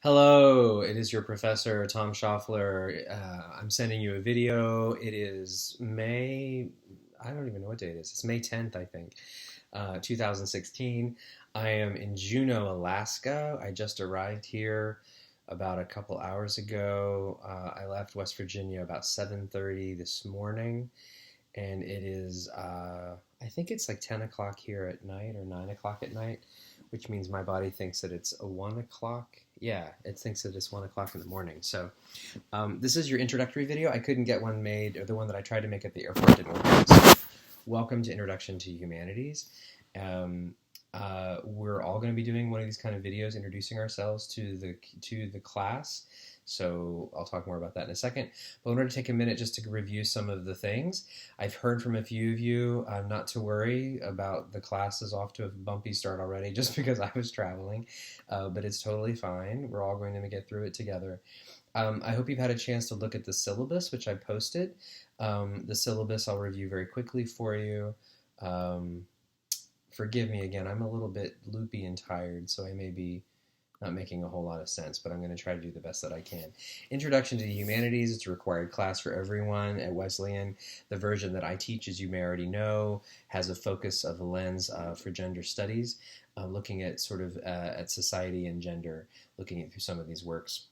Hello, it is your professor, Tom Schaffler. I'm sending you a video. It is I don't even know what day it is. It's May 10th, I think, 2016. I am in Juneau, Alaska. I just arrived here about a couple hours ago. I left West Virginia about 7:30 this morning, and it is, I think it's like 10 o'clock here at night or 9 o'clock at night, which means my body thinks that it's a 1 o'clock. Yeah, it thinks that it's 1 o'clock in the morning. So this is your introductory video. I couldn't get one made, or the one that I tried to make at the airport didn't work. So welcome to Introduction to Humanities. We're all going to be doing one of these kind of videos introducing ourselves to the class. So I'll talk more about that in a second. But I wanted to take a minute just to review some of the things. I've heard from a few of you not to worry about the class is off to a bumpy start already just because I was traveling. But it's totally fine. We're all going to get through it together. I hope you've had a chance to look at the syllabus, which I posted. The syllabus I'll review very quickly for you. Forgive me again, I'm a little bit loopy and tired, so I may be not making a whole lot of sense, but I'm going to try to do the best that I can. Introduction to the Humanities, it's a required class for everyone at Wesleyan. The version that I teach, as you may already know, has a focus of a lens for gender studies, looking at sort of at society and gender, looking at through some of these works.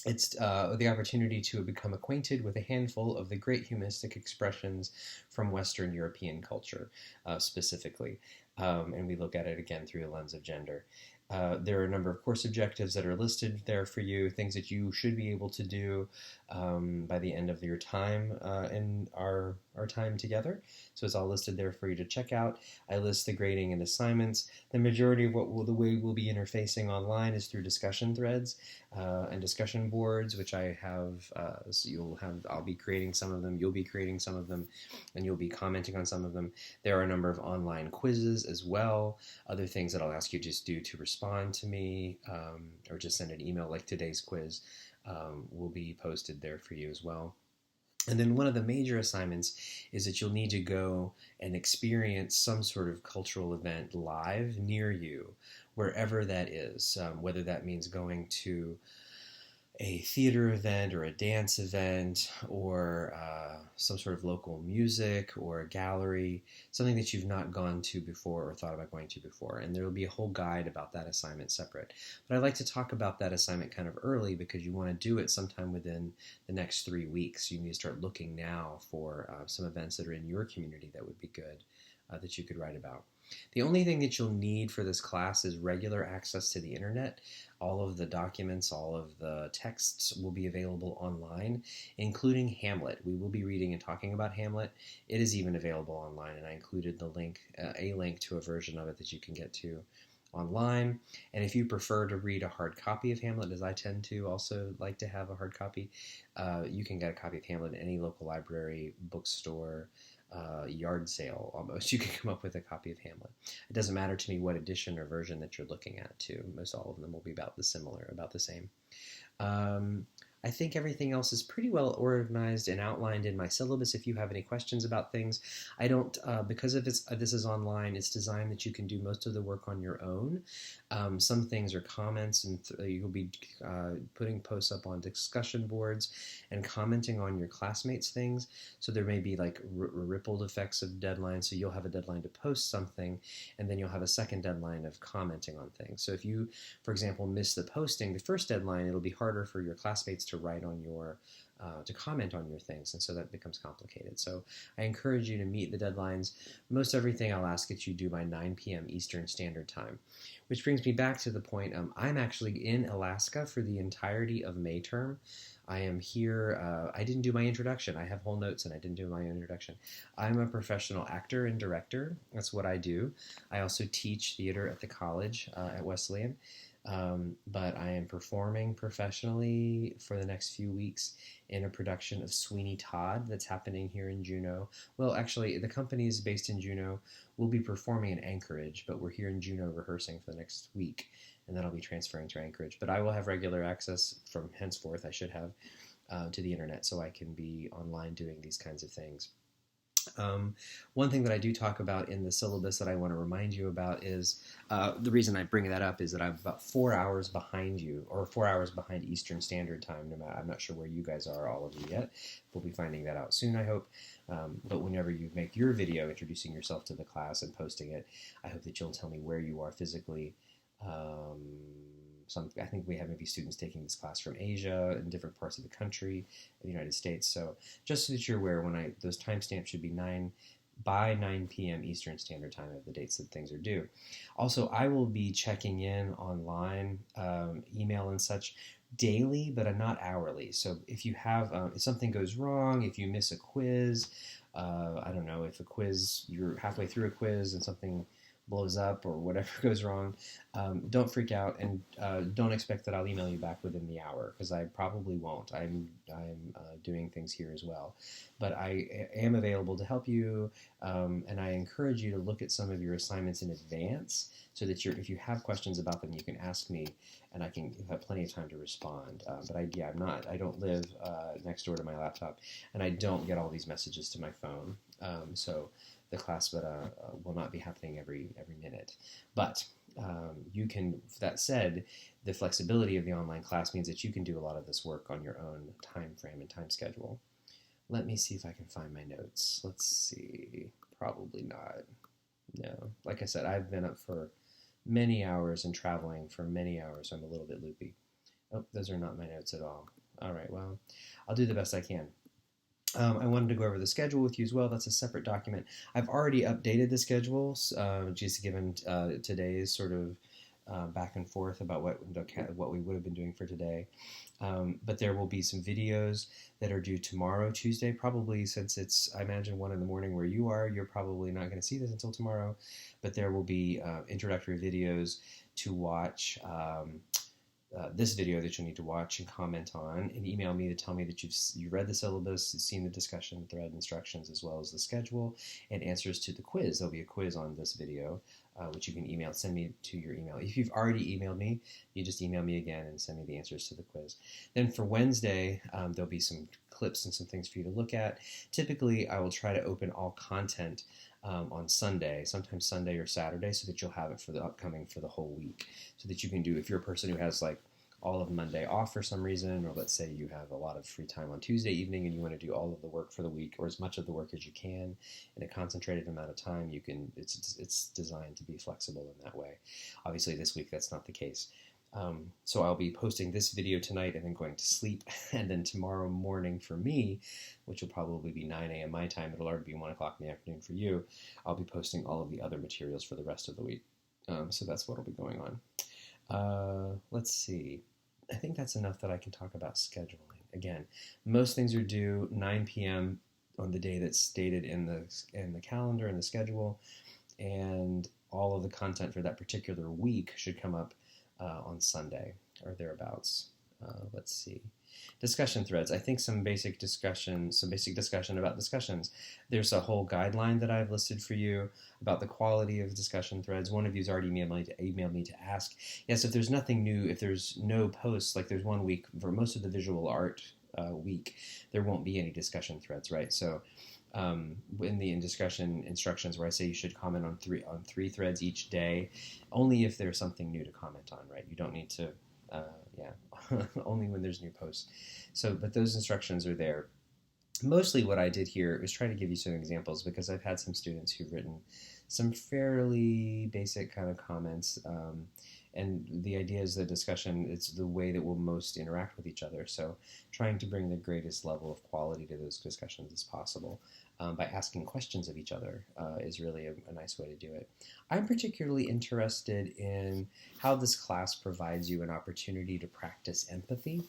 It's the opportunity to become acquainted with a handful of the great humanistic expressions from Western European culture, specifically. And we look at it again through the lens of gender. There are a number of course objectives that are listed there for you, things that you should be able to do by the end of your time in our time together. So it's all listed there for you to check out. I list the grading and assignments. The majority of the way we'll be interfacing online is through discussion threads and discussion boards, which I have. So I'll be creating some of them. You'll be creating some of them, and you'll be commenting on some of them. There are a number of online quizzes as well. Other things that I'll ask you just do to respond to me or just send an email like today's quiz will be posted there for you as well. And then one of the major assignments is that you'll need to go and experience some sort of cultural event live near you, wherever that is, whether that means going to a theater event or a dance event or some sort of local music or a gallery, something that you've not gone to before or thought about going to before. And there will be a whole guide about that assignment separate. But I'd like to talk about that assignment kind of early because you want to do it sometime within the next 3 weeks. You need to start looking now for some events that are in your community that would be good that you could write about. The only thing that you'll need for this class is regular access to the internet. All of the documents, all of the texts will be available online, including Hamlet. We will be reading and talking about Hamlet. It is even available online, and I included the link, a link to a version of it that you can get to online. And if you prefer to read a hard copy of Hamlet, as I tend to also like to have a hard copy, you can get a copy of Hamlet in any local library, bookstore, yard sale almost. You can come up with a copy of Hamlet. It doesn't matter to me what edition or version that you're looking at too. Most all of them will be about the same. I think everything else is pretty well organized and outlined in my syllabus. If you have any questions about things, I don't, because of this is online, it's designed that you can do most of the work on your own. Some things are comments, and you'll be putting posts up on discussion boards and commenting on your classmates' things. So there may be like rippled effects of deadlines. So you'll have a deadline to post something, and then you'll have a second deadline of commenting on things. So if you, for example, miss the posting, the first deadline, it'll be harder for your classmates to write on your, to comment on your things, and so that becomes complicated. So I encourage you to meet the deadlines. Most everything I'll ask that you do by 9 p.m. Eastern Standard Time, which brings me back to the point, I'm actually in Alaska for the entirety of May term. I am here, I didn't do my introduction. I have whole notes and I didn't do my introduction. I'm a professional actor and director. That's what I do. I also teach theater at the college at Wesleyan. But I am performing professionally for the next few weeks in a production of Sweeney Todd that's happening here in Juneau. Well, actually, the company is based in Juneau. We'll be performing in Anchorage, but we're here in Juneau rehearsing for the next week, and then I'll be transferring to Anchorage. But I will have regular access from henceforth, I should have, to the internet, so I can be online doing these kinds of things. One thing that I do talk about in the syllabus that I want to remind you about is the reason I bring that up is that I'm about 4 hours behind you, or 4 hours behind Eastern Standard Time. I'm not sure where you guys are, all of you, yet. We'll be finding that out soon, I hope. But whenever you make your video introducing yourself to the class and posting it, I hope that you'll tell me where you are physically. I think we have maybe students taking this class from Asia and different parts of the country, the United States. So just so that you're aware, those timestamps should be 9 p.m. Eastern Standard Time of the dates that things are due. Also, I will be checking in online, email and such daily, but not hourly. So if you have, if something goes wrong, if you miss a quiz, I don't know, if you're halfway through a quiz and something blows up or whatever goes wrong, don't freak out, and don't expect that I'll email you back within the hour, because I probably won't. I'm doing things here as well, but I am available to help you, and I encourage you to look at some of your assignments in advance, so that if you have questions about them, you can ask me, and I can have plenty of time to respond. But I don't live next door to my laptop, and I don't get all these messages to my phone, so the class will not be happening every minute. But you can, that said, the flexibility of the online class means that you can do a lot of this work on your own time frame and time schedule. Let me see if I can find my notes. Let's see. Probably not. No. Like I said, I've been up for many hours and traveling for many hours, so I'm a little bit loopy. Oh, those are not my notes at all. All right, well, I'll do the best I can. I wanted to go over the schedule with you as well. That's a separate document. I've already updated the schedule, just given today's sort of back and forth about what we would have been doing for today. But there will be some videos that are due tomorrow, Tuesday, probably, since it's, I imagine, 1 in the morning where you are. You're probably not going to see this until tomorrow. But there will be introductory videos to watch. This video that you'll need to watch and comment on, and email me to tell me that you've read the syllabus, seen the discussion thread instructions, as well as the schedule and answers to the quiz. There'll be a quiz on this video, which you can send me to your email. If you've already emailed me, you just email me again and send me the answers to the quiz. Then for Wednesday, there'll be some clips and some things for you to look at. Typically, I will try to open all content on Sunday, sometimes Sunday or Saturday, so that you'll have it for the whole week, so that you can do, if you're a person who has like all of Monday off for some reason, or let's say you have a lot of free time on Tuesday evening and you want to do all of the work for the week, or as much of the work as you can in a concentrated amount of time, it's designed to be flexible in that way. Obviously this week that's not the case. So I'll be posting this video tonight and then going to sleep, and then tomorrow morning for me, which will probably be 9 a.m. my time, it'll already be 1 o'clock in the afternoon for you, I'll be posting all of the other materials for the rest of the week. So that's what will be going on. Let's see. I think that's enough that I can talk about scheduling. Again, most things are due 9 p.m. on the day that's stated in the calendar and the schedule, and all of the content for that particular week should come up on Sunday or thereabouts. Let's see. Discussion threads. I think some basic discussion about discussions. There's a whole guideline that I've listed for you about the quality of discussion threads. One of you's already emailed me to ask. Yes, if there's nothing new, if there's no posts, like there's 1 week for most of the visual art week, there won't be any discussion threads, right? So in the discussion instructions where I say you should comment on three threads each day, only if there's something new to comment on, right? You don't need to, only when there's new posts. So, but those instructions are there. Mostly what I did here was try to give you some examples, because I've had some students who've written some fairly basic kind of comments, and the idea is the discussion, it's the way that we'll most interact with each other. So trying to bring the greatest level of quality to those discussions as possible by asking questions of each other is really a nice way to do it. I'm particularly interested in how this class provides you an opportunity to practice empathy.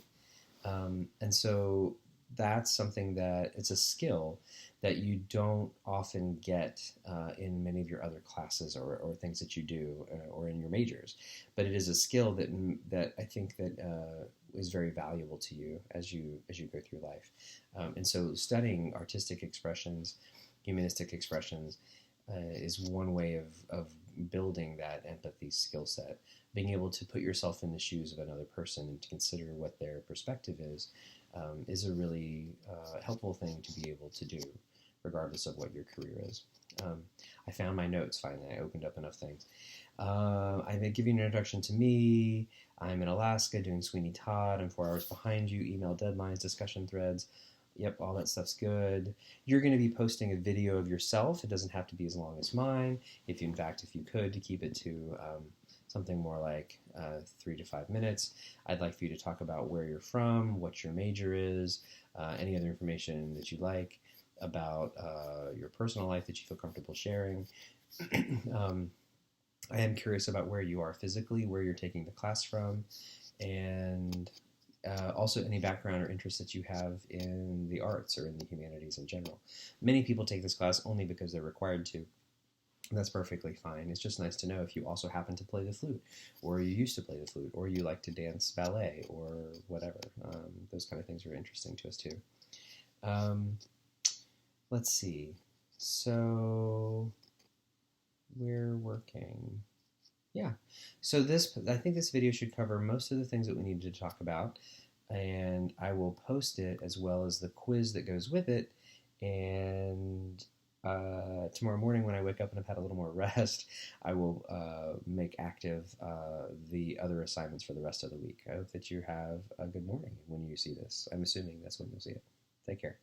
And so that's something that it's a skill that you don't often get in many of your other classes or things that you do or in your majors, but it is a skill that I think that is very valuable to you as you go through life. And so studying artistic expressions, humanistic expressions, is one way of building that empathy skill set. Being able to put yourself in the shoes of another person and to consider what their perspective is a really helpful thing to be able to do. regardless of what your career is. I found my notes finally. I opened up enough things. I'm going to give you an introduction to me. I'm in Alaska doing Sweeney Todd. I'm 4 hours behind you. Email deadlines, discussion threads. Yep, all that stuff's good. You're going to be posting a video of yourself. It doesn't have to be as long as mine. If you could, to keep it to something more like 3 to 5 minutes. I'd like for you to talk about where you're from, what your major is, any other information that you like about your personal life that you feel comfortable sharing. I am curious about where you are physically, where you're taking the class from, and also any background or interest that you have in the arts or in the humanities in general. Many people take this class only because they're required to. And that's perfectly fine. It's just nice to know if you also happen to play the flute, or you used to play the flute, or you like to dance ballet, or whatever. Those kind of things are interesting to us too. Let's see. So we're working. Yeah. So I think this video should cover most of the things that we needed to talk about, and I will post it as well as the quiz that goes with it. And tomorrow morning when I wake up and I've had a little more rest, I will make active the other assignments for the rest of the week. I hope that you have a good morning when you see this. I'm assuming that's when you'll see it. Take care.